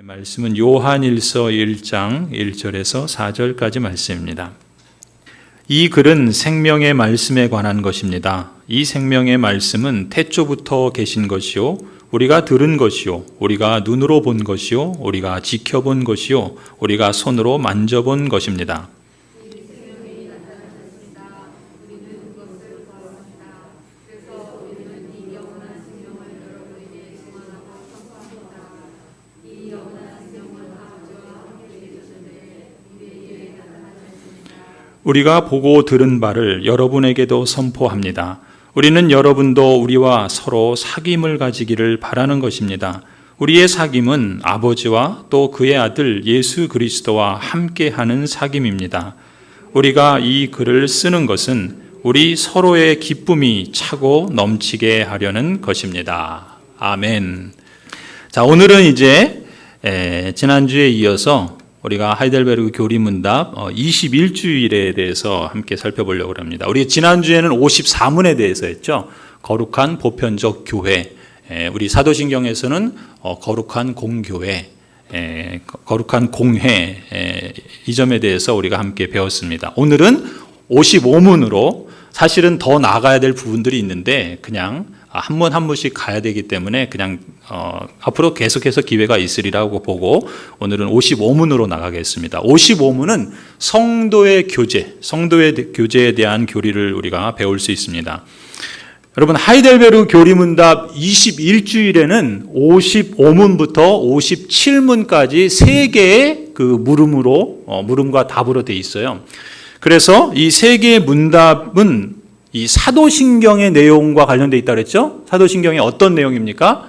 말씀은 요한일서 1장 1절에서 4절까지 말씀입니다. 이 글은 생명의 말씀에 관한 것입니다. 이 생명의 말씀은 태초부터 계신 것이요 우리가 들은 것이요 우리가 눈으로 본 것이요 우리가 지켜본 것이요 우리가 손으로 만져본 것입니다. 우리가 보고 들은 바를 여러분에게도 선포합니다. 우리는 여러분도 우리와 서로 사귐을 가지기를 바라는 것입니다. 우리의 사귐은 아버지와 또 그의 아들 예수 그리스도와 함께하는 사귐입니다. 우리가 이 글을 쓰는 것은 우리 서로의 기쁨이 차고 넘치게 하려는 것입니다. 아멘. 자, 오늘은 이제 지난주에 이어서 우리가 하이델베르그 교리문답 21주일에 대해서 함께 살펴보려고 합니다. 우리 지난주에는 54문에 대해서 했죠. 거룩한 보편적 교회, 우리 사도신경에서는 거룩한 공교회, 거룩한 공회, 이 점에 대해서 우리가 함께 배웠습니다. 오늘은 55문으로 사실은 더 나가야 될 부분들이 있는데 그냥 한 문 한 문씩 가야 되기 때문에 그냥 앞으로 계속해서 기회가 있으리라고 보고 오늘은 55문으로 나가겠습니다. 55문은 성도의 교제에 대한 교리를 우리가 배울 수 있습니다. 여러분, 하이델베르그 교리문답 21주일에는 55문부터 57문까지 3개의 그 물음과 답으로 되어 있어요. 그래서 이 3개의 문답은 이 사도신경의 내용과 관련되어 있다고 그랬죠? 사도신경의 어떤 내용입니까?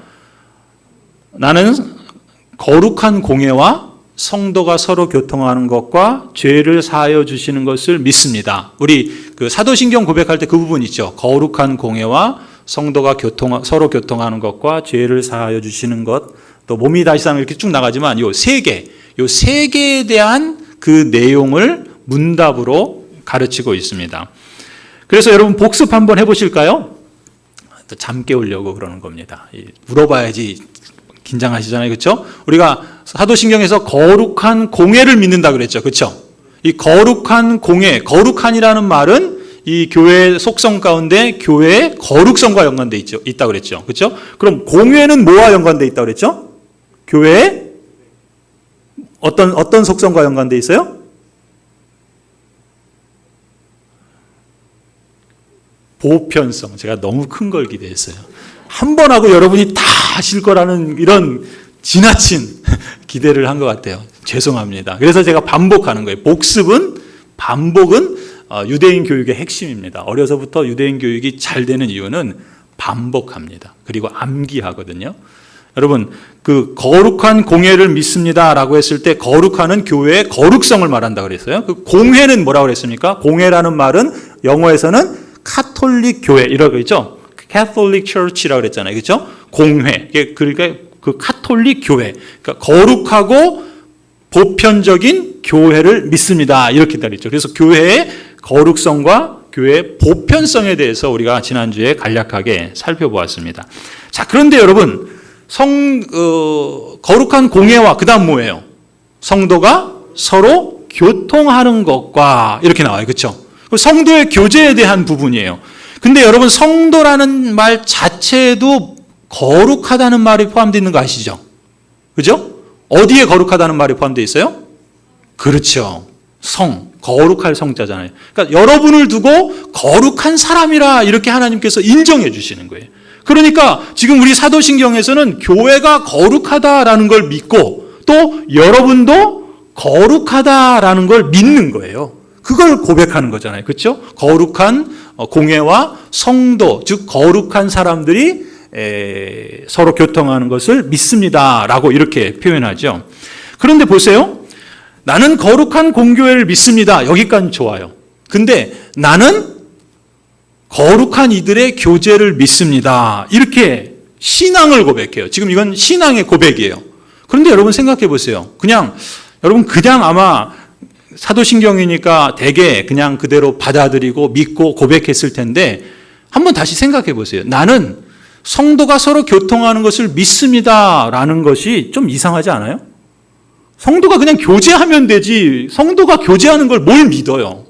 나는 거룩한 공예와 성도가 서로 교통하는 것과 죄를 사하여 주시는 것을 믿습니다. 우리 그 사도신경 고백할 때 그 부분 있죠. 거룩한 공예와 성도가 서로 교통하는 것과 죄를 사하여 주시는 것, 또 몸이 다시 사는 이렇게 쭉 나가지만 요 세 개에 대한 그 내용을 문답으로 가르치고 있습니다. 그래서 여러분 복습 한번 해보실까요? 또 잠 깨우려고 그러는 겁니다. 물어봐야지 긴장하시잖아요. 그렇죠? 우리가 사도신경에서 거룩한 공예를 믿는다 그랬죠. 그렇죠? 이 거룩한 공예, 거룩한이라는 말은 이 교회의 속성 가운데 교회의 거룩성과 연관되어 있다고 그랬죠. 그렇죠? 그럼 공예는 뭐와 연관되어 있다고 그랬죠? 교회의 어떤 속성과 연관되어 있어요? 보편성. 제가 너무 큰 걸 기대했어요. 한 번 하고 여러분이 다 하실 거라는 이런 지나친 기대를 한 것 같아요. 죄송합니다. 그래서 제가 반복하는 거예요. 반복은 유대인 교육의 핵심입니다. 어려서부터 유대인 교육이 잘 되는 이유는 반복합니다. 그리고 암기하거든요. 여러분, 그 거룩한 공예를 믿습니다라고 했을 때 거룩한은 교회의 거룩성을 말한다고 그랬어요. 그 공회는 뭐라고 그랬습니까? 공회라는 말은 영어에서는 카톨릭 교회 이라고 있죠. Catholic Church라고 그랬잖아요. 그렇죠? 공회. 그러니까 그 카톨릭 교회. 그러니까 거룩하고 보편적인 교회를 믿습니다. 이렇게 말했죠. 그래서 교회의 거룩성과 교회의 보편성에 대해서 우리가 지난주에 간략하게 살펴보았습니다. 자, 그런데 여러분, 거룩한 공회와 그다음 뭐예요? 성도가 서로 교통하는 것과 이렇게 나와요. 그렇죠? 성도의 교제에 대한 부분이에요. 근데 여러분, 성도라는 말 자체에도 거룩하다는 말이 포함되어 있는 거 아시죠? 그죠? 어디에 거룩하다는 말이 포함되어 있어요? 그렇죠. 거룩할 성자잖아요. 그러니까 여러분을 두고 거룩한 사람이라 이렇게 하나님께서 인정해 주시는 거예요. 그러니까 지금 우리 사도신경에서는 교회가 거룩하다라는 걸 믿고 또 여러분도 거룩하다라는 걸 믿는 거예요. 그걸 고백하는 거잖아요. 그렇죠? 거룩한 공예와 성도, 즉 거룩한 사람들이 서로 교통하는 것을 믿습니다라고 이렇게 표현하죠. 그런데 보세요. 나는 거룩한 공교회를 믿습니다. 여기까지 좋아요. 근데 나는 거룩한 이들의 교제를 믿습니다. 이렇게 신앙을 고백해요. 지금 이건 신앙의 고백이에요. 그런데 여러분 생각해 보세요. 여러분 그냥 아마 사도신경이니까 대개 그냥 그대로 받아들이고 믿고 고백했을 텐데 한번 다시 생각해 보세요. 나는 성도가 서로 교통하는 것을 믿습니다라는 것이 좀 이상하지 않아요? 성도가 그냥 교제하면 되지 성도가 교제하는 걸 뭘 믿어요?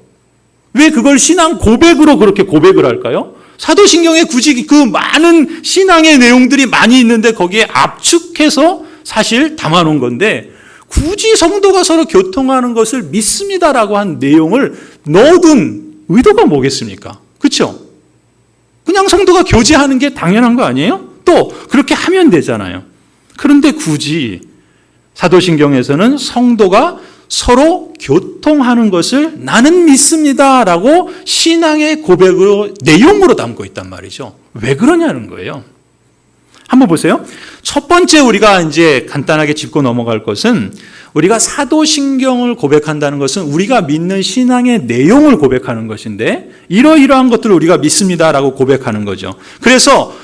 왜 그걸 신앙 고백으로 그렇게 고백을 할까요? 사도신경에 굳이 그 많은 신앙의 내용들이 많이 있는데 거기에 압축해서 사실 담아놓은 건데 굳이 성도가 서로 교통하는 것을 믿습니다라고 한 내용을 넣어둔 의도가 뭐겠습니까? 그렇죠? 그냥 성도가 교제하는 게 당연한 거 아니에요? 또 그렇게 하면 되잖아요. 그런데 굳이 사도신경에서는 성도가 서로 교통하는 것을 나는 믿습니다라고 신앙의 고백으로 내용으로 담고 있단 말이죠. 왜 그러냐는 거예요. 한번 보세요. 첫 번째 우리가 이제 간단하게 짚고 넘어갈 것은 우리가 사도신경을 고백한다는 것은 우리가 믿는 신앙의 내용을 고백하는 것인데 이러이러한 것들을 우리가 믿습니다라고 고백하는 거죠. 그래서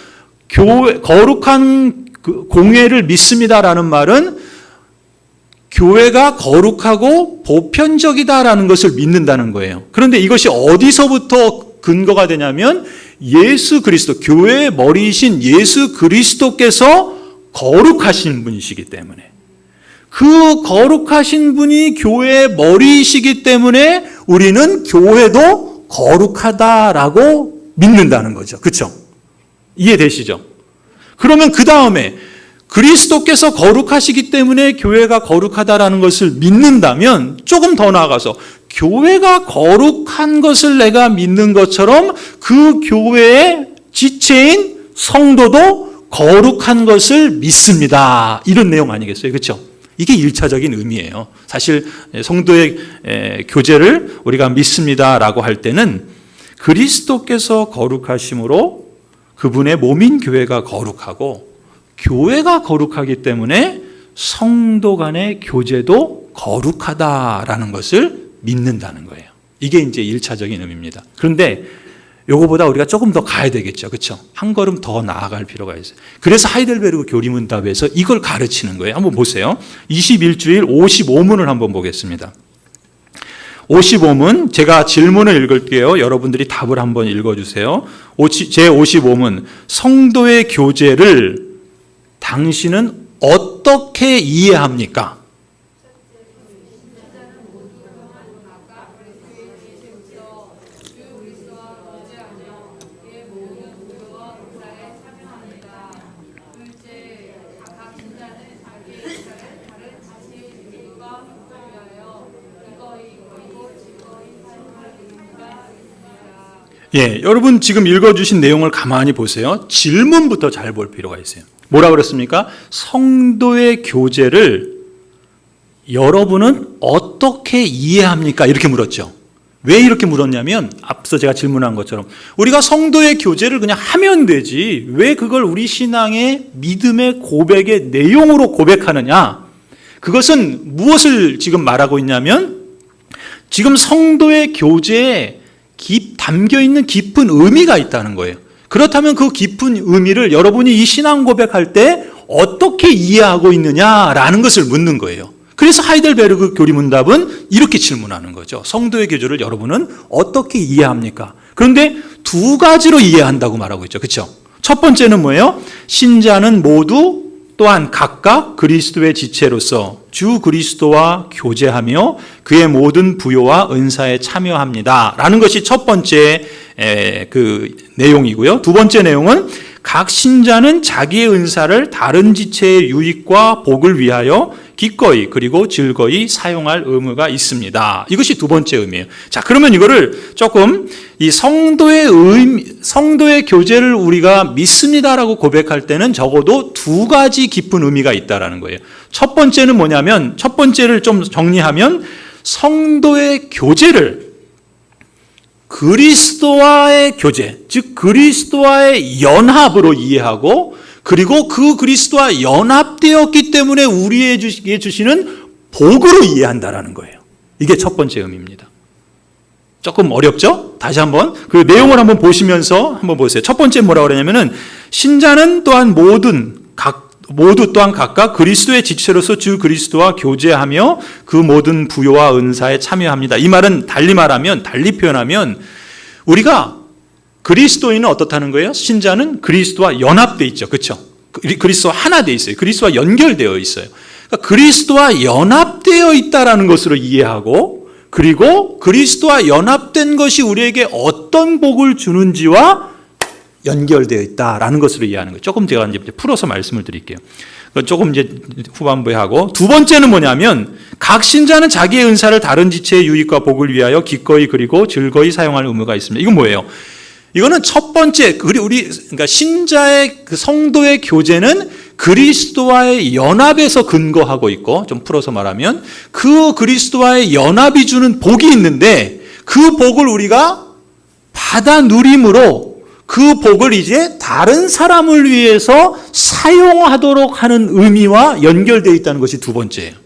거룩한 공회를 믿습니다라는 말은 교회가 거룩하고 보편적이다라는 것을 믿는다는 거예요. 그런데 이것이 어디서부터 근거가 되냐면 예수 그리스도, 교회의 머리이신 예수 그리스도께서 거룩하신 분이시기 때문에 그 거룩하신 분이 교회의 머리이시기 때문에 우리는 교회도 거룩하다라고 믿는다는 거죠. 그렇죠? 이해되시죠? 그러면 그 다음에 그리스도께서 거룩하시기 때문에 교회가 거룩하다라는 것을 믿는다면 조금 더 나아가서 교회가 거룩한 것을 내가 믿는 것처럼 그 교회의 지체인 성도도 거룩한 것을 믿습니다. 이런 내용 아니겠어요? 그렇죠? 이게 1차적인 의미예요. 사실 성도의 교제를 우리가 믿습니다라고 할 때는 그리스도께서 거룩하심으로 그분의 몸인 교회가 거룩하고 교회가 거룩하기 때문에 성도 간의 교제도 거룩하다라는 것을 믿는다는 거예요. 이게 이제 1차적인 의미입니다. 그런데 요거보다 우리가 조금 더 가야 되겠죠. 그렇죠? 한 걸음 더 나아갈 필요가 있어요. 그래서 하이델베르그 교리문답에서 이걸 가르치는 거예요. 한번 보세요. 21주일 55문을 한번 보겠습니다. 55문 제가 질문을 읽을게요. 여러분들이 답을 한번 읽어주세요. 제 55문 성도의 교제를 당신은 어떻게 이해합니까? 예, 여러분 지금 읽어주신 내용을 가만히 보세요. 질문부터 잘 볼 필요가 있어요. 뭐라 그랬습니까? 성도의 교제를 여러분은 어떻게 이해합니까? 이렇게 물었죠. 왜 이렇게 물었냐면 앞서 제가 질문한 것처럼 우리가 성도의 교제를 그냥 하면 되지 왜 그걸 우리 신앙의 믿음의 고백의 내용으로 고백하느냐? 그것은 무엇을 지금 말하고 있냐면 지금 성도의 교제에 담겨있는 깊은 의미가 있다는 거예요. 그렇다면 그 깊은 의미를 여러분이 이 신앙 고백할 때 어떻게 이해하고 있느냐라는 것을 묻는 거예요. 그래서 하이델베르그 교리문답은 이렇게 질문하는 거죠. 성도의 교제를 여러분은 어떻게 이해합니까? 그런데 두 가지로 이해한다고 말하고 있죠. 그렇죠? 첫 번째는 뭐예요? 신자는 모두 또한 각각 그리스도의 지체로서 주 그리스도와 교제하며 그의 모든 부요와 은사에 참여합니다. 라는 것이 첫 번째 그 내용이고요. 두 번째 내용은 각 신자는 자기의 은사를 다른 지체의 유익과 복을 위하여 기꺼이 그리고 즐거이 사용할 의무가 있습니다. 이것이 두 번째 의미예요. 자, 그러면 이거를 조금 이 성도의 교제를 우리가 믿습니다라고 고백할 때는 적어도 두 가지 깊은 의미가 있다라는 거예요. 첫 번째는 뭐냐면 첫 번째를 좀 정리하면 성도의 교제를 그리스도와의 교제, 즉 그리스도와의 연합으로 이해하고 그리고 그 그리스도와 연합되었기 때문에 우리에게 주시는 복으로 이해한다라는 거예요. 이게 첫 번째 의미입니다. 조금 어렵죠? 다시 한번 그 내용을 한번 보시면서 한번 보세요. 첫 번째 뭐라고 그러냐면은 신자는 또한 모두 또한 각각 그리스도의 지체로서 주 그리스도와 교제하며 그 모든 부요와 은사에 참여합니다. 이 말은 달리 표현하면 우리가 그리스도인은 어떻다는 거예요? 신자는 그리스도와 연합되어 있죠. 그렇죠? 그리스도와 하나 되어 있어요. 그리스도와 연결되어 있어요. 그러니까 그리스도와 연합되어 있다라는 것으로 이해하고, 그리고 그리스도와 연합된 것이 우리에게 어떤 복을 주는지와 연결되어 있다라는 것으로 이해하는 거예요. 조금 제가 이제 풀어서 말씀을 드릴게요. 조금 이제 후반부에 하고, 두 번째는 뭐냐면 각 신자는 자기의 은사를 다른 지체의 유익과 복을 위하여 기꺼이 그리고 즐거이 사용할 의무가 있습니다. 이건 뭐예요? 이거는 첫 번째, 그러니까 신자의 그 성도의 교제는 그리스도와의 연합에서 근거하고 있고, 좀 풀어서 말하면 그 그리스도와의 연합이 주는 복이 있는데, 그 복을 우리가 받아 누림으로 그 복을 이제 다른 사람을 위해서 사용하도록 하는 의미와 연결되어 있다는 것이 두 번째예요.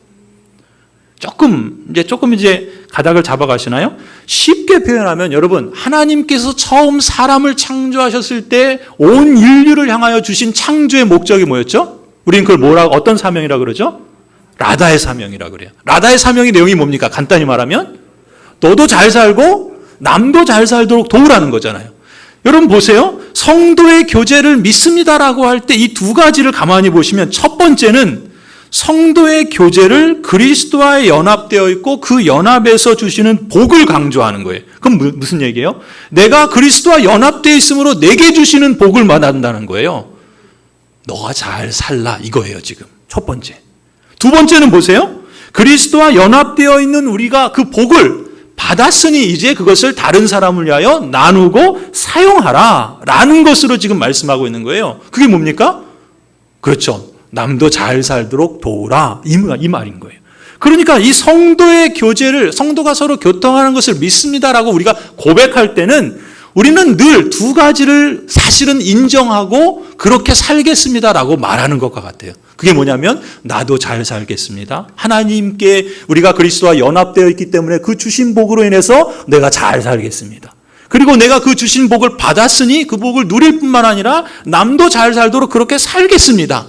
조금 이제 가닥을 잡아가시나요? 쉽게 표현하면, 여러분, 하나님께서 처음 사람을 창조하셨을 때 온 인류를 향하여 주신 창조의 목적이 뭐였죠? 우리는 그걸 어떤 사명이라고 그러죠? 라다의 사명이라고 그래요. 라다의 사명의 내용이 뭡니까? 간단히 말하면 너도 잘 살고 남도 잘 살도록 도우라는 거잖아요. 여러분 보세요. 성도의 교제를 믿습니다라고 할 때 이 두 가지를 가만히 보시면, 첫 번째는 성도의 교제를 그리스도와의 연합되어 있고 그 연합에서 주시는 복을 강조하는 거예요. 그럼 무슨 얘기예요? 내가 그리스도와 연합되어 있으므로 내게 주시는 복을 받는다는 거예요. 너가 잘 살라 이거예요, 지금. 첫 번째. 두 번째는 보세요. 그리스도와 연합되어 있는 우리가 그 복을 받았으니 이제 그것을 다른 사람을 위하여 나누고 사용하라 라는 것으로 지금 말씀하고 있는 거예요. 그게 뭡니까? 그렇죠. 남도 잘 살도록 도우라 이 말인 거예요. 그러니까 이 성도의 교제를, 성도가 서로 교통하는 것을 믿습니다라고 우리가 고백할 때는 우리는 늘 두 가지를 사실은 인정하고 그렇게 살겠습니다라고 말하는 것과 같아요. 그게 뭐냐면 나도 잘 살겠습니다. 하나님께 우리가 그리스도와 연합되어 있기 때문에 그 주신 복으로 인해서 내가 잘 살겠습니다. 그리고 내가 그 주신 복을 받았으니 그 복을 누릴 뿐만 아니라 남도 잘 살도록 그렇게 살겠습니다.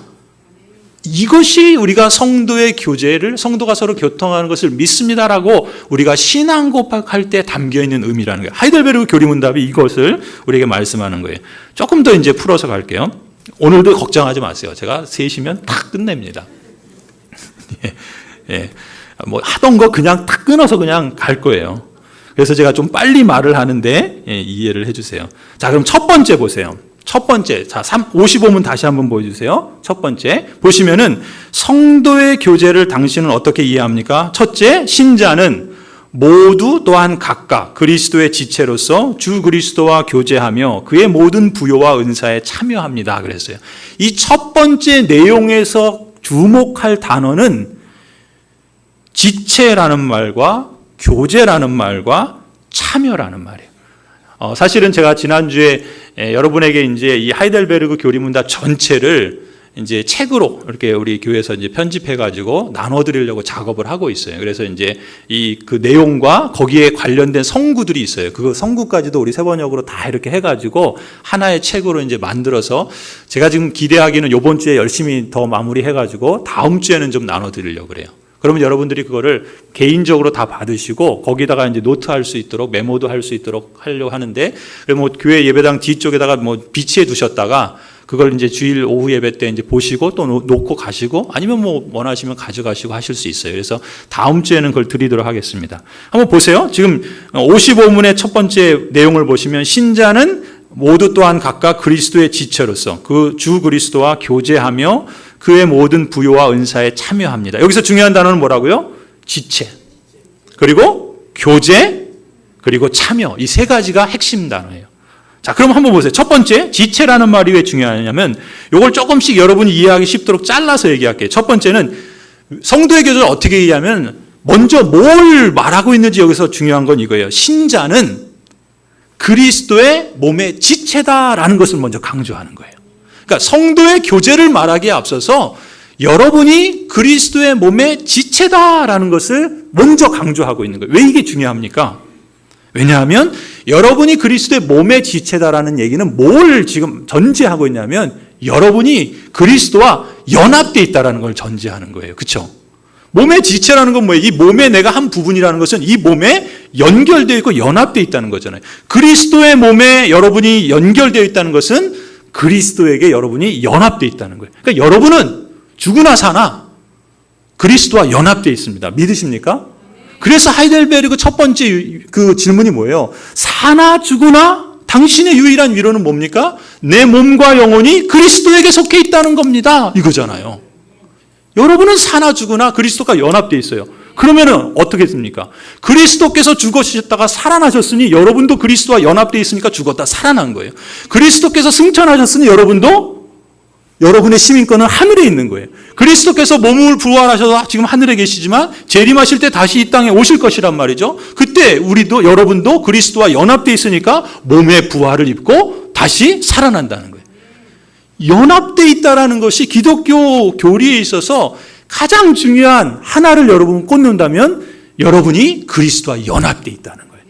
이것이 우리가 성도의 교제를, 성도가 서로 교통하는 것을 믿습니다라고 우리가 신앙 고백할 때 담겨있는 의미라는 거예요. 하이델베르그 교리문답이 이것을 우리에게 말씀하는 거예요. 조금 더 이제 풀어서 갈게요. 오늘도 걱정하지 마세요. 제가 3시면 탁 끝냅니다. 예. 뭐 하던 거 그냥 탁 끊어서 그냥 갈 거예요. 그래서 제가 좀 빨리 말을 하는데 이해를 해주세요. 자, 그럼 첫 번째 보세요. 첫 번째, 자, 55문 다시 한번 보여주세요. 첫 번째, 보시면은 성도의 교제를 당신은 어떻게 이해합니까? 첫째, 신자는 모두 또한 각각 그리스도의 지체로서 주 그리스도와 교제하며 그의 모든 부요와 은사에 참여합니다. 그랬어요. 이 첫 번째 내용에서 주목할 단어는 지체라는 말과 교제라는 말과 참여라는 말이에요. 사실은 제가 지난주에 여러분에게 이제 이 하이델베르그 교리문답 전체를 이제 책으로 이렇게 우리 교회에서 이제 편집해가지고 나눠드리려고 작업을 하고 있어요. 그래서 이제 이 그 내용과 거기에 관련된 성구들이 있어요. 그 성구까지도 우리 세번역으로 다 이렇게 해가지고 하나의 책으로 이제 만들어서 제가 지금 기대하기는 이번 주에 열심히 더 마무리해가지고 다음 주에는 좀 나눠드리려고 그래요. 그러면 여러분들이 그거를 개인적으로 다 받으시고 거기다가 이제 노트할 수 있도록 메모도 할 수 있도록 하려고 하는데, 뭐 교회 예배당 뒤쪽에다가 뭐 비치해 두셨다가 그걸 이제 주일 오후 예배 때 이제 보시고 또 놓고 가시고 아니면 뭐 원하시면 가져가시고 하실 수 있어요. 그래서 다음 주에는 그걸 드리도록 하겠습니다. 한번 보세요. 지금 55문의 첫 번째 내용을 보시면 신자는 모두 또한 각각 그리스도의 지체로서 그 주 그리스도와 교제하며 그의 모든 부요와 은사에 참여합니다. 여기서 중요한 단어는 뭐라고요? 지체, 그리고 교제, 그리고 참여. 이 세 가지가 핵심 단어예요. 자, 그럼 한번 보세요. 첫 번째, 지체라는 말이 왜 중요하냐면 이걸 조금씩 여러분이 이해하기 쉽도록 잘라서 얘기할게요. 첫 번째는 성도의 교제를 어떻게 이해하면 먼저 뭘 말하고 있는지 여기서 중요한 건 이거예요. 신자는 그리스도의 몸의 지체다라는 것을 먼저 강조하는 거예요. 그러니까 성도의 교제를 말하기에 앞서서 여러분이 그리스도의 몸의 지체다라는 것을 먼저 강조하고 있는 거예요. 왜 이게 중요합니까? 왜냐하면 여러분이 그리스도의 몸의 지체다라는 얘기는 뭘 지금 전제하고 있냐면 여러분이 그리스도와 연합되어 있다는 걸 전제하는 거예요. 그렇죠? 몸의 지체라는 건 뭐예요? 이 몸의 내가 한 부분이라는 것은 이 몸에 연결되어 있고 연합되어 있다는 거잖아요. 그리스도의 몸에 여러분이 연결되어 있다는 것은 그리스도에게 여러분이 연합되어 있다는 거예요. 그러니까 여러분은 죽으나 사나 그리스도와 연합되어 있습니다. 믿으십니까? 그래서 하이델베르그 첫 번째 그 질문이 뭐예요? 사나 죽으나 당신의 유일한 위로는 뭡니까? 내 몸과 영혼이 그리스도에게 속해 있다는 겁니다. 이거잖아요. 여러분은 사나 죽으나 그리스도가 연합되어 있어요. 그러면은 어떻게 됩니까? 그리스도께서 죽으셨다가 살아나셨으니 여러분도 그리스도와 연합되어 있으니까 죽었다 살아난 거예요. 그리스도께서 승천하셨으니 여러분의 시민권은 하늘에 있는 거예요. 그리스도께서 몸을 부활하셔서 지금 하늘에 계시지만 재림하실 때 다시 이 땅에 오실 것이란 말이죠. 그때 여러분도 그리스도와 연합되어 있으니까 몸의 부활을 입고 다시 살아난다는 거예요. 연합되어 있다는 것이 기독교 교리에 있어서 가장 중요한 하나를 여러분 꽂는다면 여러분이 그리스도와 연합되어 있다는 거예요.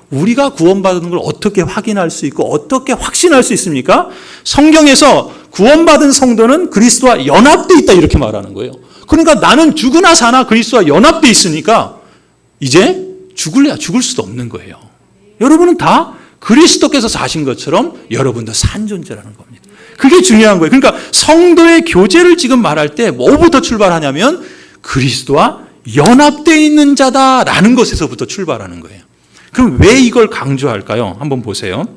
우리가 구원받은 걸 어떻게 확인할 수 있고 어떻게 확신할 수 있습니까? 성경에서 구원받은 성도는 그리스도와 연합되어 있다 이렇게 말하는 거예요. 그러니까 나는 죽으나 사나 그리스도와 연합되어 있으니까 이제 죽을래야 죽을 수도 없는 거예요. 여러분은 다 그리스도께서 사신 것처럼 여러분도 산 존재라는 겁니다. 그게 중요한 거예요. 그러니까 성도의 교제를 지금 말할 때 뭐부터 출발하냐면 그리스도와 연합되어 있는 자다라는 것에서부터 출발하는 거예요. 그럼 왜 이걸 강조할까요? 한번 보세요.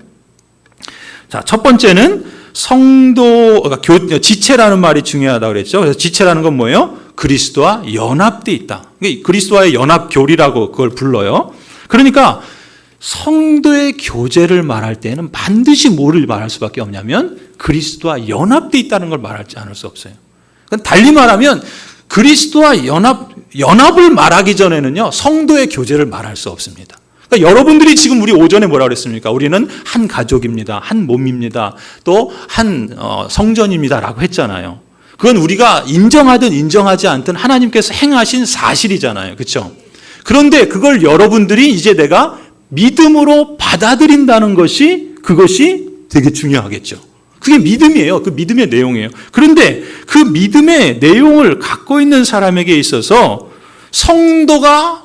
자, 첫 번째는 지체라는 말이 중요하다고 그랬죠. 그래서 지체라는 건 뭐예요? 그리스도와 연합되어 있다. 그리스도와의 연합교리라고 그걸 불러요. 그러니까 성도의 교제를 말할 때는 반드시 뭐를 말할 수밖에 없냐면 그리스도와 연합되어 있다는 걸 말하지 않을 수 없어요. 달리 말하면 그리스도와 연합을 말하기 전에는요, 성도의 교제를 말할 수 없습니다. 그러니까 여러분들이 지금 우리 오전에 뭐라 그랬습니까? 우리는 한 가족입니다. 한 몸입니다. 또 한 성전입니다라고 했잖아요. 그건 우리가 인정하든 인정하지 않든 하나님께서 행하신 사실이잖아요. 그렇죠? 그런데 그걸 여러분들이 이제 내가 믿음으로 받아들인다는 그것이 되게 중요하겠죠. 그게 믿음이에요. 그 믿음의 내용이에요. 그런데 그 믿음의 내용을 갖고 있는 사람에게 있어서 성도가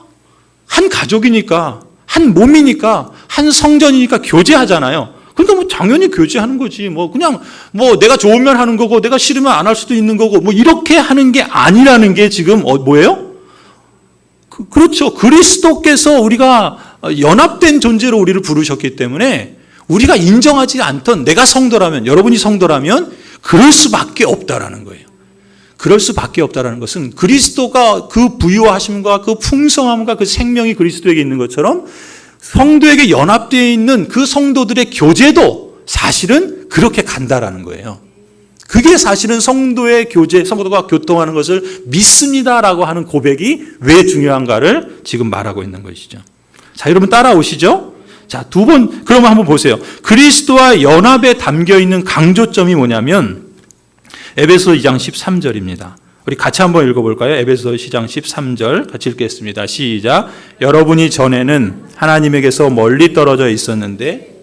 한 가족이니까, 한 몸이니까, 한 성전이니까 교제하잖아요. 그러니까 당연히 교제하는 거지. 그냥 내가 좋으면 하는 거고, 내가 싫으면 안 할 수도 있는 거고, 이렇게 하는 게 아니라는 게 지금 뭐예요? 그렇죠. 그리스도께서 우리가 연합된 존재로 우리를 부르셨기 때문에 우리가 인정하지 않던 내가 성도라면, 여러분이 성도라면 그럴 수밖에 없다라는 거예요. 그럴 수밖에 없다라는 것은 그리스도가 그 부유하심과 그 풍성함과 그 생명이 그리스도에게 있는 것처럼 성도에게 연합되어 있는 그 성도들의 교제도 사실은 그렇게 간다라는 거예요. 그게 사실은 성도의 교제, 성도가 교통하는 것을 믿습니다라고 하는 고백이 왜 중요한가를 지금 말하고 있는 것이죠. 자, 여러분 따라오시죠? 자, 그러면 한번 보세요. 그리스도와 연합에 담겨 있는 강조점이 뭐냐면 에베소 2장 13절입니다. 우리 같이 한번 읽어볼까요? 에베소 2장 13절 같이 읽겠습니다. 시작. 여러분이 전에는 하나님에게서 멀리 떨어져 있었는데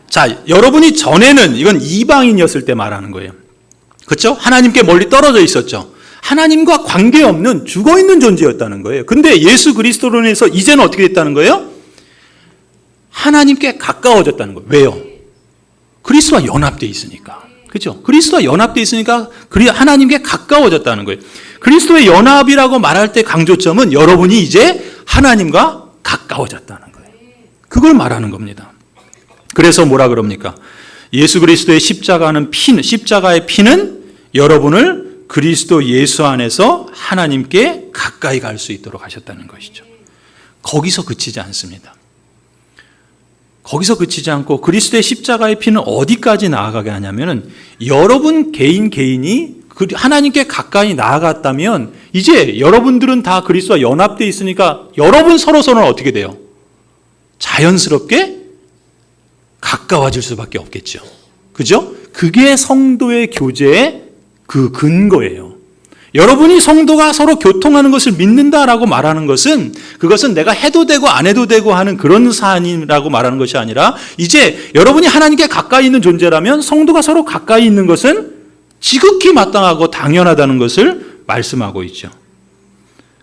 자, 여러분이 전에는 이건 이방인이었을 때 말하는 거예요. 그렇죠? 하나님께 멀리 떨어져 있었죠. 하나님과 관계없는 죽어있는 존재였다는 거예요. 근데 예수 그리스도로 인해서 이제는 어떻게 됐다는 거예요? 하나님께 가까워졌다는 거예요. 왜요? 그리스도와 연합되어 있으니까. 그렇죠? 그리스도와 연합되어 있으니까 하나님께 가까워졌다는 거예요. 그리스도의 연합이라고 말할 때 강조점은 여러분이 이제 하나님과 가까워졌다는 거예요. 그걸 말하는 겁니다. 그래서 뭐라 그럽니까? 예수 그리스도의 십자가의 피는 여러분을 그리스도 예수 안에서 하나님께 가까이 갈 수 있도록 하셨다는 것이죠. 거기서 그치지 않습니다. 거기서 그치지 않고 그리스도의 십자가의 피는 어디까지 나아가게 하냐면은 여러분 개인이 하나님께 가까이 나아갔다면 이제 여러분들은 다 그리스도와 연합되어 있으니까 여러분 서로서로는 어떻게 돼요? 자연스럽게 가까워질 수밖에 없겠죠. 그죠? 그게 성도의 교제의 그 근거예요. 여러분이 성도가 서로 교통하는 것을 믿는다라고 말하는 것은 그것은 내가 해도 되고 안 해도 되고 하는 그런 사안이라고 말하는 것이 아니라 이제 여러분이 하나님께 가까이 있는 존재라면 성도가 서로 가까이 있는 것은 지극히 마땅하고 당연하다는 것을 말씀하고 있죠.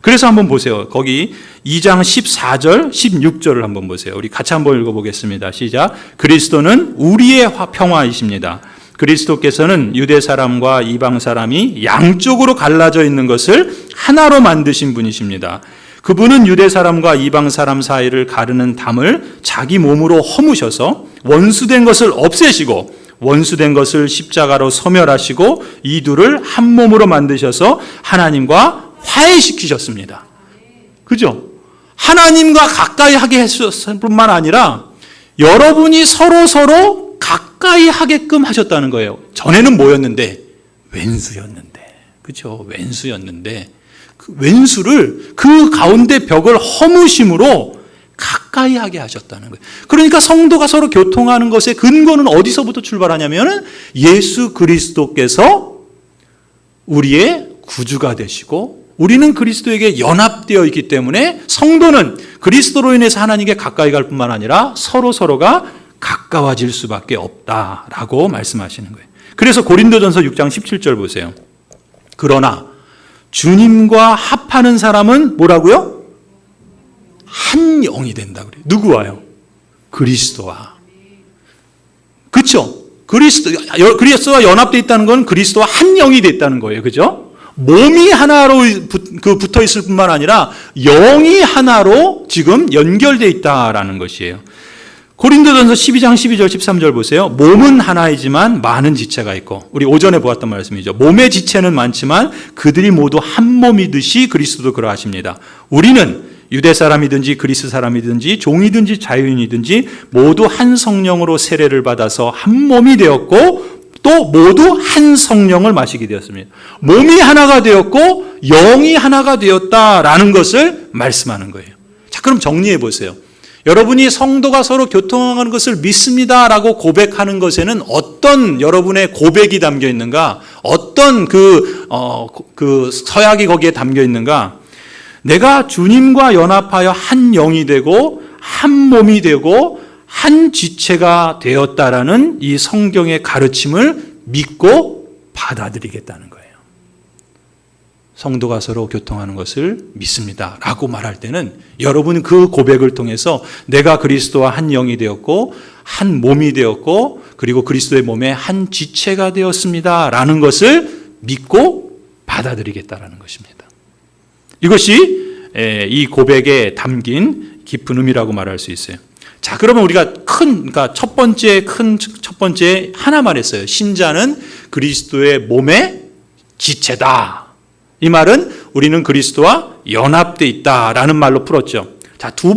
그래서 한번 보세요. 거기 2장 14절, 16절을 한번 보세요. 우리 같이 한번 읽어보겠습니다. 시작. 그리스도는 우리의 평화이십니다. 그리스도께서는 유대 사람과 이방 사람이 양쪽으로 갈라져 있는 것을 하나로 만드신 분이십니다. 그분은 유대 사람과 이방 사람 사이를 가르는 담을 자기 몸으로 허무셔서 원수된 것을 없애시고 원수된 것을 십자가로 소멸하시고 이 둘을 한 몸으로 만드셔서 하나님과 화해시키셨습니다. 그죠? 하나님과 가까이 하게 했을 뿐만 아니라 여러분이 서로 가까이 하게끔 하셨다는 거예요. 전에는 뭐였는데? 왼수였는데. 그죠? 왼수였는데 그 왼수를 그 가운데 벽을 허무심으로 가까이 하게 하셨다는 거예요. 그러니까 성도가 서로 교통하는 것의 근거는 어디서부터 출발하냐면 예수 그리스도께서 우리의 구주가 되시고 우리는 그리스도에게 연합되어 있기 때문에 성도는 그리스도로 인해서 하나님께 가까이 갈 뿐만 아니라 서로가 가까워질 수밖에 없다라고 말씀하시는 거예요. 그래서 고린도전서 6장 17절 보세요. 그러나 주님과 합하는 사람은 뭐라고요? 한 영이 된다 그래요. 누구와요? 그리스도와. 그렇죠? 그리스도와 연합되어 있다는 건 그리스도와 한 영이 됐다는 거예요. 그죠? 몸이 하나로 붙어 있을 뿐만 아니라 영이 하나로 지금 연결되어 있다라는 것이에요. 고린도전서 12장 12절 13절 보세요. 몸은 하나이지만 많은 지체가 있고, 우리 오전에 보았던 말씀이죠. 몸의 지체는 많지만 그들이 모두 한 몸이듯이 그리스도도 그러하십니다. 우리는 유대 사람이든지 그리스 사람이든지 종이든지 자유인이든지 모두 한 성령으로 세례를 받아서 한 몸이 되었고 또 모두 한 성령을 마시게 되었습니다. 몸이 하나가 되었고 영이 하나가 되었다라는 것을 말씀하는 거예요. 자, 그럼 정리해 보세요. 여러분이 성도가 서로 교통하는 것을 믿습니다라고 고백하는 것에는 어떤 여러분의 고백이 담겨 있는가? 어떤 그 서약이 거기에 담겨 있는가? 내가 주님과 연합하여 한 영이 되고 한 몸이 되고 한 지체가 되었다라는 이 성경의 가르침을 믿고 받아들이겠다는 거예요. 성도가 서로 교통하는 것을 믿습니다 라고 말할 때는 여러분은 그 고백을 통해서 내가 그리스도와 한 영이 되었고 한 몸이 되었고 그리고 그리스도의 몸의 한 지체가 되었습니다 라는 것을 믿고 받아들이겠다라는 것입니다. 이것이 이 고백에 담긴 깊은 의미라고 말할 수 있어요. 자, 그러면 우리가 그러니까 첫 번째 하나 말했어요. 신자는 그리스도의 몸의 지체다. 이 말은 우리는 그리스도와 연합되어 있다라는 말로 풀었죠. 자, 첫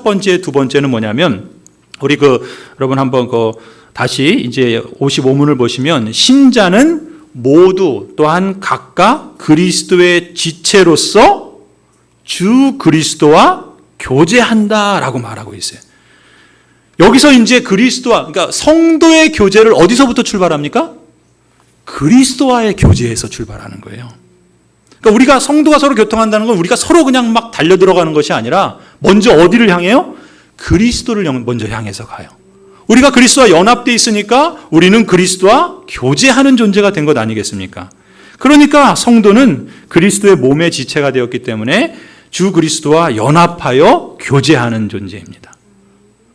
번째 두 번째는 뭐냐면 우리 여러분 한번 다시 이제 55문을 보시면 신자는 모두 또한 각각 그리스도의 지체로서 주 그리스도와 교제한다라고 말하고 있어요. 여기서 이제 그러니까 성도의 교제를 어디서부터 출발합니까? 그리스도와의 교제에서 출발하는 거예요. 그러니까 우리가 성도가 서로 교통한다는 건 우리가 서로 그냥 막 달려 들어가는 것이 아니라 먼저 어디를 향해요? 그리스도를 먼저 향해서 가요. 우리가 그리스도와 연합되어 있으니까 우리는 그리스도와 교제하는 존재가 된 것 아니겠습니까? 그러니까 성도는 그리스도의 몸의 지체가 되었기 때문에 주 그리스도와 연합하여 교제하는 존재입니다.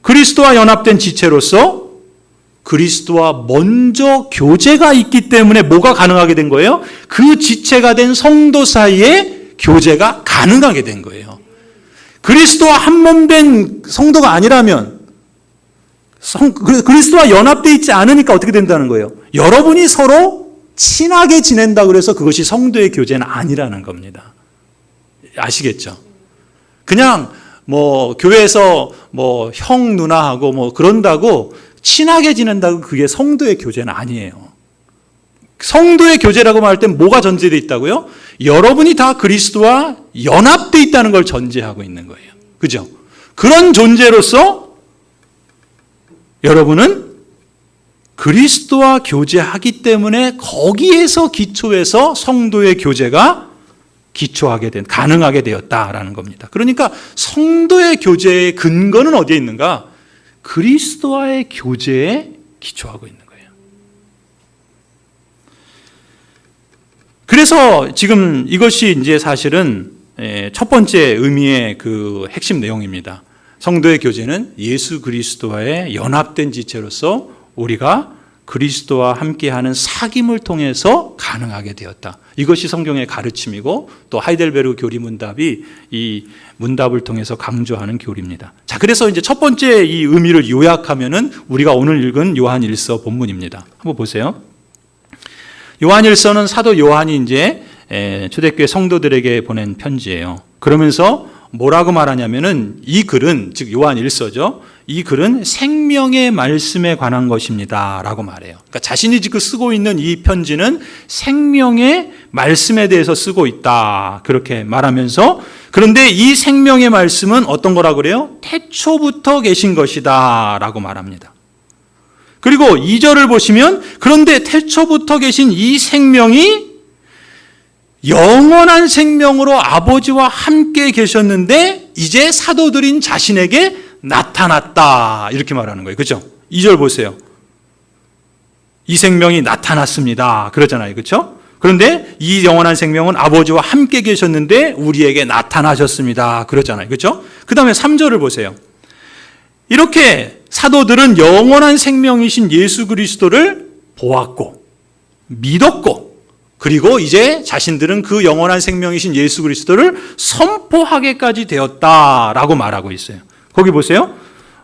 그리스도와 연합된 지체로서 그리스도와 먼저 교제가 있기 때문에 뭐가 가능하게 된 거예요? 그 지체가 된 성도 사이에 교제가 가능하게 된 거예요. 그리스도와 한 몸 된 성도가 아니라면 그리스도와 연합되어 있지 않으니까 어떻게 된다는 거예요? 여러분이 서로 친하게 지낸다 그래서 그것이 성도의 교제는 아니라는 겁니다. 아시겠죠? 그냥 교회에서 형 누나하고 그런다고 친하게 지낸다고 그게 성도의 교제는 아니에요. 성도의 교제라고 말할 때 뭐가 전제되어 있다고요? 여러분이 다 그리스도와 연합되어 있다는 걸 전제하고 있는 거예요. 그죠? 그런 존재로서 여러분은 그리스도와 교제하기 때문에 거기에서 기초해서 성도의 교제가 가능하게 되었다라는 겁니다. 그러니까 성도의 교제의 근거는 어디에 있는가? 그리스도와의 교제에 기초하고 있는 거예요. 그래서 지금 이것이 이제 사실은 첫 번째 의미의 그 핵심 내용입니다. 성도의 교제는 예수 그리스도와의 연합된 지체로서 우리가 그리스도와 함께하는 사귐을 통해서 가능하게 되었다. 이것이 성경의 가르침이고 또 하이델베르그 교리 문답이 이 문답을 통해서 강조하는 교리입니다. 자, 그래서 이제 첫 번째 이 의미를 요약하면은 우리가 오늘 읽은 요한일서 본문입니다. 한번 보세요. 요한일서는 사도 요한이 이제 초대교회 성도들에게 보낸 편지예요. 그러면서 뭐라고 말하냐면은 이 글은, 즉 요한일서죠. 이 글은 생명의 말씀에 관한 것입니다 라고 말해요. 그러니까 자신이 지금 쓰고 있는 이 편지는 생명의 말씀에 대해서 쓰고 있다, 그렇게 말하면서, 그런데 이 생명의 말씀은 어떤 거라고 그래요? 태초부터 계신 것이다 라고 말합니다. 그리고 2절을 보시면, 그런데 태초부터 계신 이 생명이 영원한 생명으로 아버지와 함께 계셨는데 이제 사도들인 자신에게 나타났다, 이렇게 말하는 거예요. 그렇죠? 2절 보세요. 이 생명이 나타났습니다, 그러잖아요. 그렇죠? 그런데 이 영원한 생명은 아버지와 함께 계셨는데 우리에게 나타나셨습니다, 그러잖아요. 그렇죠? 그 다음에 3절을 보세요. 이렇게 사도들은 영원한 생명이신 예수 그리스도를 보았고 믿었고, 그리고 이제 자신들은 그 영원한 생명이신 예수 그리스도를 선포하게까지 되었다라고 말하고 있어요. 거기 보세요.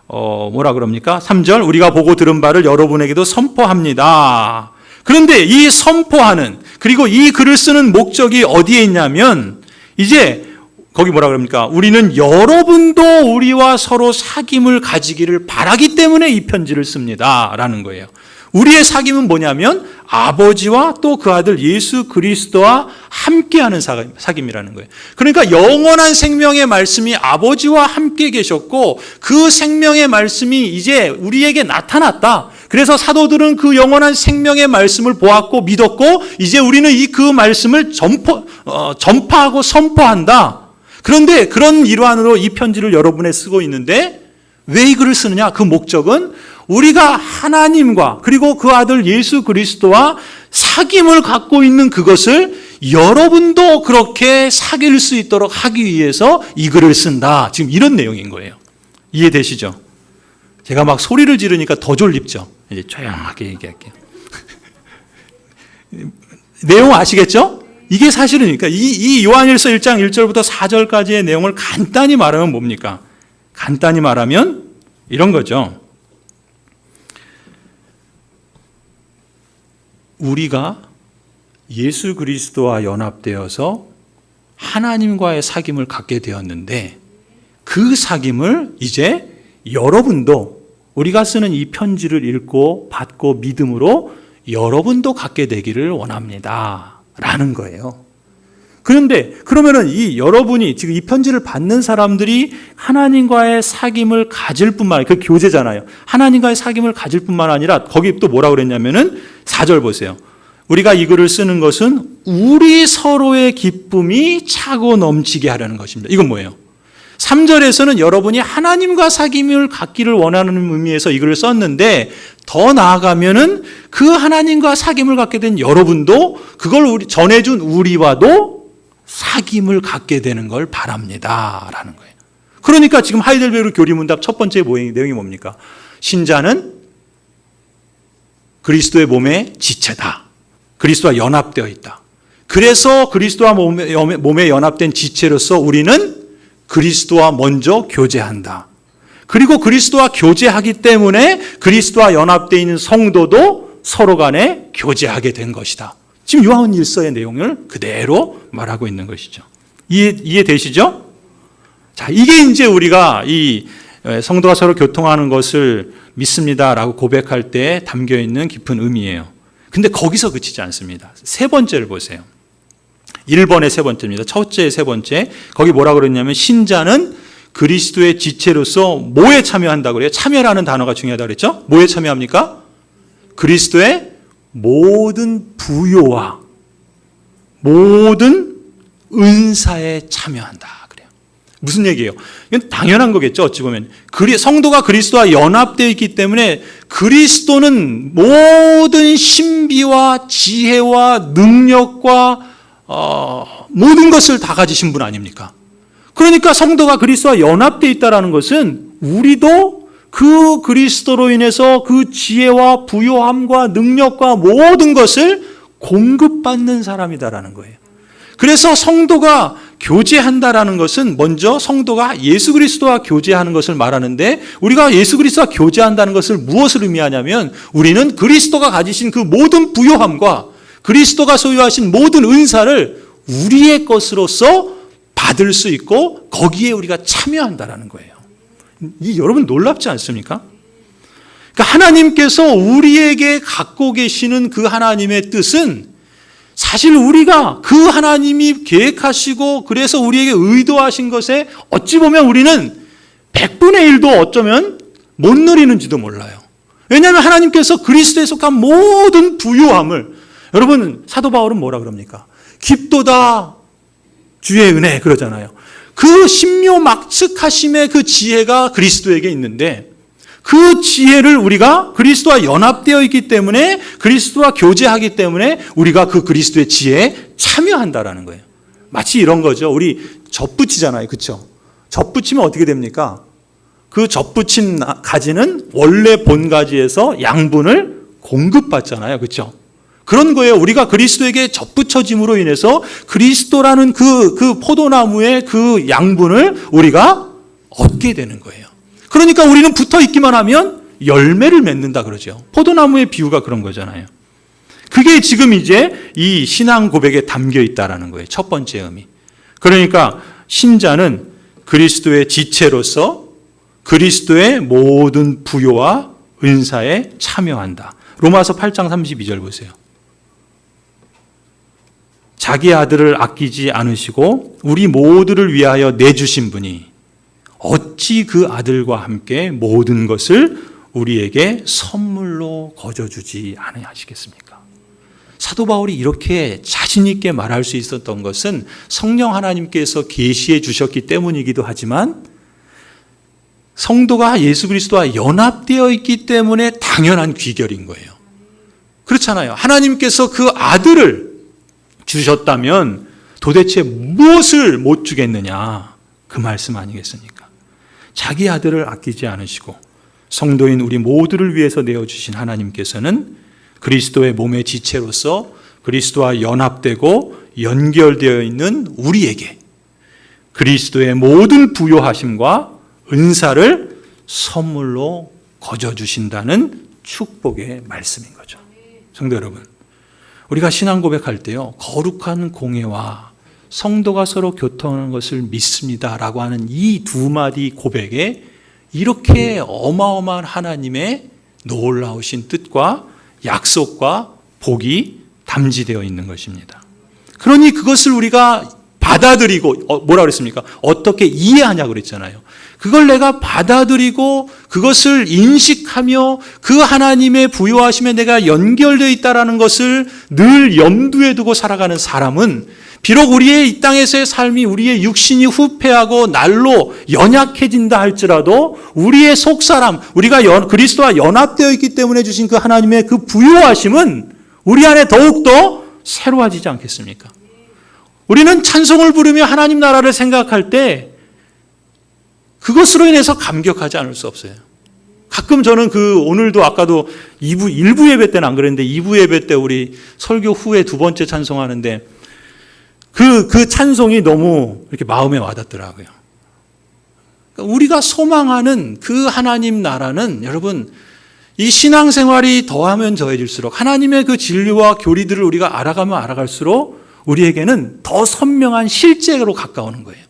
뭐라 그럽니까? 3절, 우리가 보고 들은 바를 여러분에게도 선포합니다. 그런데 이 선포하는, 그리고 이 글을 쓰는 목적이 어디에 있냐면, 이제 거기 뭐라 그럽니까? 우리는 여러분도 우리와 서로 사귐을 가지기를 바라기 때문에 이 편지를 씁니다 라는 거예요. 우리의 사귐은 뭐냐면 아버지와 또 그 아들 예수 그리스도와 함께하는 사귐이라는 거예요. 그러니까 영원한 생명의 말씀이 아버지와 함께 계셨고 그 생명의 말씀이 이제 우리에게 나타났다. 그래서 사도들은 그 영원한 생명의 말씀을 보았고 믿었고 이제 우리는 그 말씀을 전파하고 선포한다. 그런데 그런 일환으로 이 편지를 여러분에 쓰고 있는데 왜 이 글을 쓰느냐? 그 목적은 우리가 하나님과 그리고 그 아들 예수 그리스도와 사귐을 갖고 있는 그것을 여러분도 그렇게 사귈 수 있도록 하기 위해서 이 글을 쓴다. 지금 이런 내용인 거예요. 이해되시죠? 제가 막 소리를 지르니까 더 졸립죠? 이제 조용하게 얘기할게요. 내용 아시겠죠? 이게 사실은 그러니까 이 요한일서 1장 1절부터 4절까지의 내용을 간단히 말하면 뭡니까? 간단히 말하면 이런 거죠. 우리가 예수 그리스도와 연합되어서 하나님과의 사귐을 갖게 되었는데 그 사귐을 이제 여러분도 우리가 쓰는 이 편지를 읽고 받고 믿음으로 여러분도 갖게 되기를 원합니다 라는 거예요. 그런데 그러면은 이 여러분이 지금 이 편지를 받는 사람들이 하나님과의 사귐을 가질 뿐만 아니라 그 교제잖아요. 하나님과의 사귐을 가질 뿐만 아니라 거기 또 뭐라고 그랬냐면은 4절 보세요. 우리가 이 글을 쓰는 것은 우리 서로의 기쁨이 차고 넘치게 하려는 것입니다. 이건 뭐예요? 3절에서는 여러분이 하나님과 사귐을 갖기를 원하는 의미에서 이 글을 썼는데 더 나아가면은 그 하나님과 사귐을 갖게 된 여러분도 그걸 전해준 우리와도 사귐을 갖게 되는 걸 바랍니다 라는 거예요. 그러니까 지금 하이델베르그 교리문답 첫 번째 내용이 뭡니까? 신자는 그리스도의 몸의 지체다. 그리스도와 연합되어 있다. 그래서 그리스도와 몸에 연합된 지체로서 우리는 그리스도와 먼저 교제한다. 그리고 그리스도와 교제하기 때문에 그리스도와 연합되어 있는 성도도 서로 간에 교제하게 된 것이다. 지금 요한일서의 내용을 그대로 말하고 있는 것이죠. 이해되시죠? 자, 이게 이제 우리가 이 성도가 서로 교통하는 것을 믿습니다라고 고백할 때 담겨 있는 깊은 의미예요. 근데 거기서 그치지 않습니다. 세 번째를 보세요. 1번의 세 번째입니다. 첫째의 세 번째. 거기 뭐라 그랬냐면 신자는 그리스도의 지체로서 뭐에 참여한다고 그래요? 참여라는 단어가 중요하다고 그랬죠? 뭐에 참여합니까? 그리스도의 모든 부요와 모든 은사에 참여한다 그래요. 무슨 얘기예요? 이건 당연한 거겠죠. 어찌 보면 성도가 그리스도와 연합되어 있기 때문에 그리스도는 모든 신비와 지혜와 능력과 모든 것을 다 가지신 분 아닙니까? 그러니까 성도가 그리스도와 연합되어 있다는 것은 우리도 그 그리스도로 인해서 그 지혜와 부요함과 능력과 모든 것을 공급받는 사람이다라는 거예요. 그래서 성도가 교제한다라는 것은 먼저 성도가 예수 그리스도와 교제하는 것을 말하는데, 우리가 예수 그리스도와 교제한다는 것을 무엇을 의미하냐면, 우리는 그리스도가 가지신 그 모든 부요함과 그리스도가 소유하신 모든 은사를 우리의 것으로서 받을 수 있고 거기에 우리가 참여한다라는 거예요. 여러분 놀랍지 않습니까? 그러니까 하나님께서 우리에게 갖고 계시는 그 하나님의 뜻은 사실 우리가 그 하나님이 계획하시고 그래서 우리에게 의도하신 것에 어찌 보면 우리는 100분의 1도 어쩌면 못 누리는지도 몰라요. 왜냐하면 하나님께서 그리스도에 속한 모든 부요함을, 여러분 사도 바울은 뭐라 그럽니까? 깊도다 주의 은혜 그러잖아요. 그 신묘막측하심의 그 지혜가 그리스도에게 있는데, 그 지혜를 우리가 그리스도와 연합되어 있기 때문에, 그리스도와 교제하기 때문에 우리가 그 그리스도의 지혜에 참여한다라는 거예요. 마치 이런 거죠. 우리 젖붙이잖아요. 그렇죠? 젖붙이면 어떻게 됩니까? 그 젖붙인 가지는 원래 본 가지에서 양분을 공급받잖아요. 그렇죠? 그런 거예요. 우리가 그리스도에게 젖붙여짐으로 인해서 그리스도라는 그 포도나무의 그 양분을 우리가 얻게 되는 거예요. 그러니까 우리는 붙어 있기만 하면 열매를 맺는다 그러죠. 포도나무의 비유가 그런 거잖아요. 그게 지금 이제 이 신앙 고백에 담겨 있다라는 거예요. 첫 번째 의미. 그러니까 신자는 그리스도의 지체로서 그리스도의 모든 부요와 은사에 참여한다. 로마서 8장 32절 보세요. 자기 아들을 아끼지 않으시고 우리 모두를 위하여 내주신 분이 어찌 그 아들과 함께 모든 것을 우리에게 선물로 거저주지 아니하시겠습니까? 사도 바울이 이렇게 자신 있게 말할 수 있었던 것은 성령 하나님께서 계시해 주셨기 때문이기도 하지만, 성도가 예수 그리스도와 연합되어 있기 때문에 당연한 귀결인 거예요. 그렇잖아요. 하나님께서 그 아들을 주셨다면 도대체 무엇을 못 주겠느냐, 그 말씀 아니겠습니까? 자기 아들을 아끼지 않으시고 성도인 우리 모두를 위해서 내어주신 하나님께서는 그리스도의 몸의 지체로서 그리스도와 연합되고 연결되어 있는 우리에게 그리스도의 모든 부요하심과 은사를 선물로 거저주신다는 축복의 말씀인 거죠. 성도 여러분, 우리가 신앙 고백할 때요, 거룩한 공예와 성도가 서로 교통하는 것을 믿습니다라고 하는 이 두 마디 고백에 이렇게 어마어마한 하나님의 놀라우신 뜻과 약속과 복이 담지되어 있는 것입니다. 그러니 그것을 우리가 받아들이고, 뭐라 그랬습니까? 어떻게 이해하냐고 그랬잖아요. 그걸 내가 받아들이고 그것을 인식하며 그 하나님의 부요하심에 내가 연결되어 있다는 것을 늘 염두에 두고 살아가는 사람은, 비록 우리의 이 땅에서의 삶이 우리의 육신이 후패하고 날로 연약해진다 할지라도 우리의 속사람, 우리가 그리스도와 연합되어 있기 때문에 주신 그 하나님의 그 부요하심은 우리 안에 더욱더 새로워지지 않겠습니까? 우리는 찬송을 부르며 하나님 나라를 생각할 때 그것으로 인해서 감격하지 않을 수 없어요. 가끔 저는 오늘도 아까도 1부 예배 때는 안 그랬는데 2부 예배 때 우리 설교 후에 두 번째 찬송하는데 그 찬송이 너무 이렇게 마음에 와닿더라고요. 그러니까 우리가 소망하는 그 하나님 나라는, 여러분, 이 신앙생활이 더하면 더해질수록 하나님의 그 진리와 교리들을 우리가 알아가면 알아갈수록 우리에게는 더 선명한 실제로 가까우는 거예요.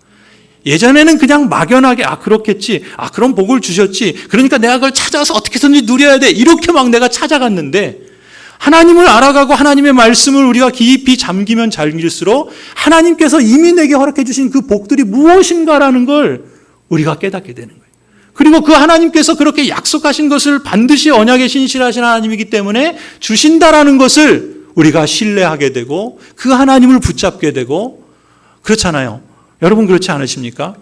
예전에는 그냥 막연하게 그렇겠지, 그럼 복을 주셨지, 그러니까 내가 그걸 찾아서 어떻게든지 누려야 돼, 이렇게 막 내가 찾아갔는데, 하나님을 알아가고 하나님의 말씀을 우리가 깊이 잠기면 잠길수록 하나님께서 이미 내게 허락해 주신 그 복들이 무엇인가라는 걸 우리가 깨닫게 되는 거예요. 그리고 그 하나님께서 그렇게 약속하신 것을 반드시 언약에 신실하신 하나님이기 때문에 주신다라는 것을 우리가 신뢰하게 되고 그 하나님을 붙잡게 되고, 그렇잖아요. 여러분 그렇지 않으십니까?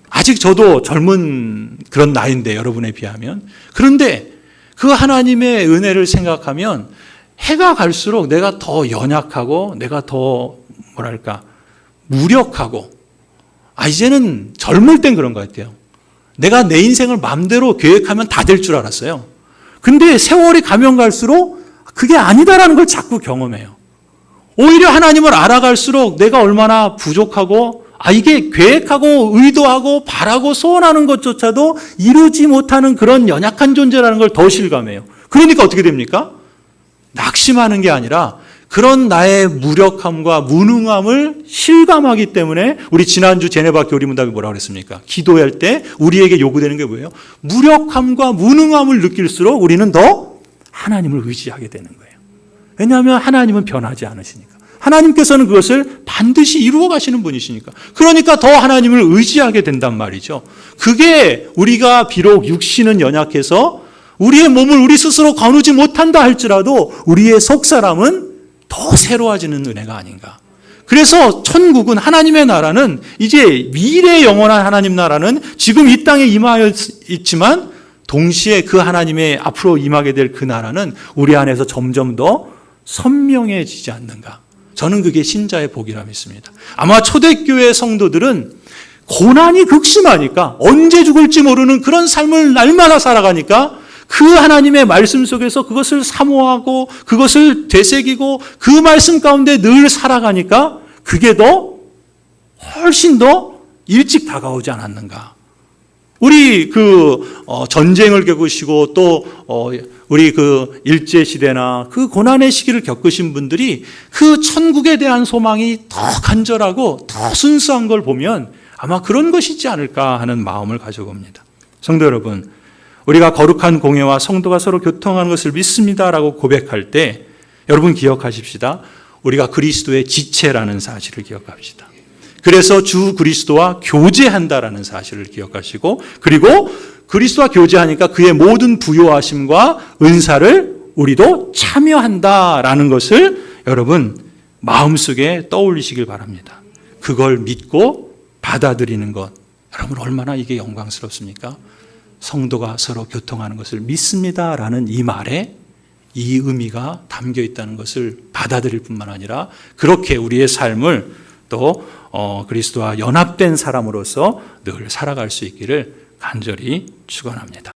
아직 저도 젊은 그런 나이인데, 여러분에 비하면. 그런데 그 하나님의 은혜를 생각하면 해가 갈수록 내가 더 연약하고 내가 더 무력하고, 이제는 젊을 땐 그런 것 같아요. 내가 내 인생을 마음대로 계획하면 다 될 줄 알았어요. 근데 세월이 가면 갈수록 그게 아니다라는 걸 자꾸 경험해요. 오히려 하나님을 알아갈수록 내가 얼마나 부족하고 이게 계획하고 의도하고 바라고 소원하는 것조차도 이루지 못하는 그런 연약한 존재라는 걸 더 실감해요. 그러니까 어떻게 됩니까? 낙심하는 게 아니라 그런 나의 무력함과 무능함을 실감하기 때문에 우리 지난주 제네바 교리문답이 뭐라고 그랬습니까? 기도할 때 우리에게 요구되는 게 뭐예요? 무력함과 무능함을 느낄수록 우리는 더 하나님을 의지하게 되는 거예요. 왜냐하면 하나님은 변하지 않으시니까. 하나님께서는 그것을 반드시 이루어 가시는 분이시니까. 그러니까 더 하나님을 의지하게 된단 말이죠. 그게 우리가 비록 육신은 연약해서 우리의 몸을 우리 스스로 거누지 못한다 할지라도 우리의 속사람은 더 새로워지는 은혜가 아닌가. 그래서 천국은, 하나님의 나라는 이제 미래의 영원한 하나님 나라는 지금 이 땅에 임하여 있지만 동시에 그 하나님의 앞으로 임하게 될 그 나라는 우리 안에서 점점 더 선명해지지 않는가. 저는 그게 신자의 복이라 믿습니다. 아마 초대교회 성도들은 고난이 극심하니까 언제 죽을지 모르는 그런 삶을 날마다 살아가니까 그 하나님의 말씀 속에서 그것을 사모하고 그것을 되새기고 그 말씀 가운데 늘 살아가니까 그게 훨씬 더 일찍 다가오지 않았는가. 우리 전쟁을 겪으시고 또 우리 일제시대나 그 고난의 시기를 겪으신 분들이 그 천국에 대한 소망이 더 간절하고 더 순수한 걸 보면 아마 그런 것이지 않을까 하는 마음을 가져봅니다. 성도 여러분, 우리가 거룩한 공예와 성도가 서로 교통하는 것을 믿습니다라고 고백할 때 여러분 기억하십시다. 우리가 그리스도의 지체라는 사실을 기억합시다. 그래서 주 그리스도와 교제한다라는 사실을 기억하시고, 그리고 그리스도와 교제하니까 그의 모든 부요하심과 은사를 우리도 참여한다라는 것을 여러분 마음속에 떠올리시길 바랍니다. 그걸 믿고 받아들이는 것, 여러분 얼마나 이게 영광스럽습니까? 성도가 서로 교통하는 것을 믿습니다라는 이 말에 이 의미가 담겨 있다는 것을 받아들일 뿐만 아니라 그렇게 우리의 삶을 또 그리스도와 연합된 사람으로서 늘 살아갈 수 있기를 간절히 축원합니다.